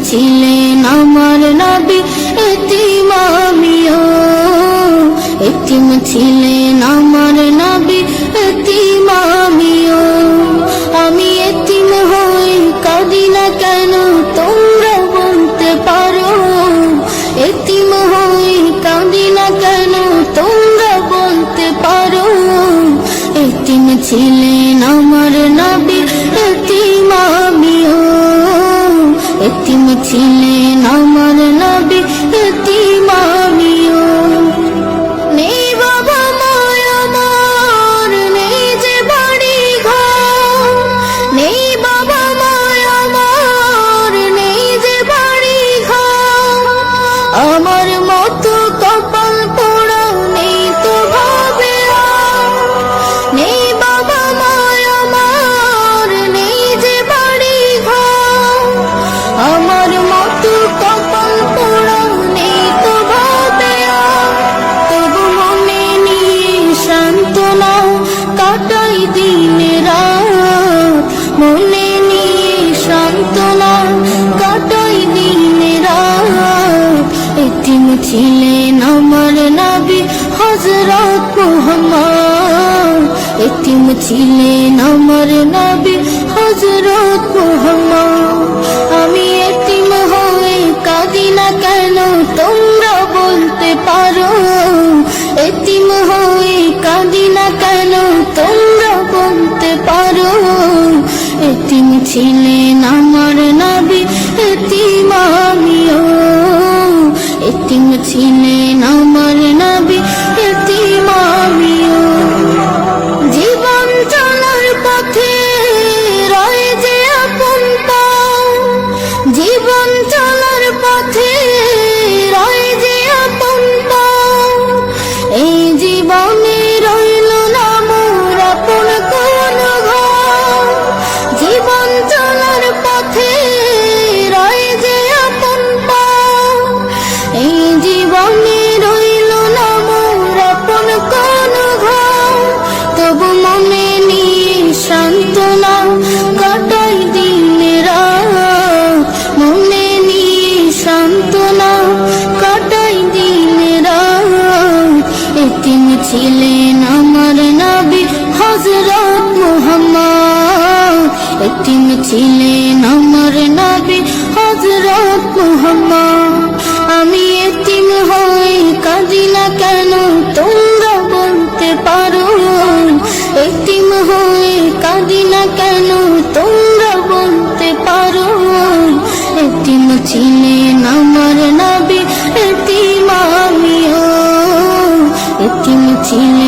ছিলেন আমার নবী, এতিম আমিও। এতিম ছিলেন আমার নবী, এতিম আমিও। আমি এতিম হই কাঁদি না কেন তোমরা বলতে পারো? এতিম হই কাঁদি না কেন তোমরা বলতে পারো? এতিম ছিলেন আমার নবী, এতিম আমিও। এতিম ছিলেন আমার নবী, এতিম আমিও। নেই বাবা মায় আমার, নেই যে বাড়ি ঘর। নেই বাবা মায় আমার, নেই যে বাড়ি ঘর। আমার মতো কপাল পোড়া নেই তো ভাবে আর। নেই বাবা মায় আমার, নেই যে বাড়ি ঘর। আমার মতো কপাল পোড়া নেই তো ভাবে আর। তবু মনে নিয়ে সান্ত্বনা কাটাই দিন রাত। মনে নিয়ে সান্ত্বনা কাটাই দিন রাত। এতিম ছিলেন আমার নবী হযরত মুহাম্মদ। এতিম ছিলেন আমার নবী হযরত মুহাম্মদ। আমি এতিম হয়ে কাঁদি না কেন তোমরা বলতে পারো? এতিম হয়ে কাঁদি না কেন তোমরা বলতে পারো? এতিম ছিলেন আমার নবী, এতিম আমিও। এতিম ছিলেন আমার নবী, এতিম আমিও। জীবন চলার পথে রয়ে যে আপন পাও। জীবন চলার পথে রয়ে যে আপন পাও। এই জীবনে রইল না মোর আপন কোন ঘর। জীবন চলার পথে রয়ে যে আপন পাও। এই জীবনে রইল না মোর আপন কোন ঘর। তবু মনে নিয়ে সান্ত্বনা কাটাই দিন রাত। মনে নিয়ে সান্ত্বনা কাটাই দিন রাত। এতিম ছিলেন আমার নবী হযরত মুহাম্মদ। এতিম ছিলেন আমার নবী হযরত মুহাম্মদ। আমি এতিম হই কাঁদি না কেন তোমরা বলতে পারো? এতিম হই কাঁদি না কেন তোমরা বলতে পারো? এতিম ছিলেন আমার নবী, এতিম আমিও। এতিম ছিলেন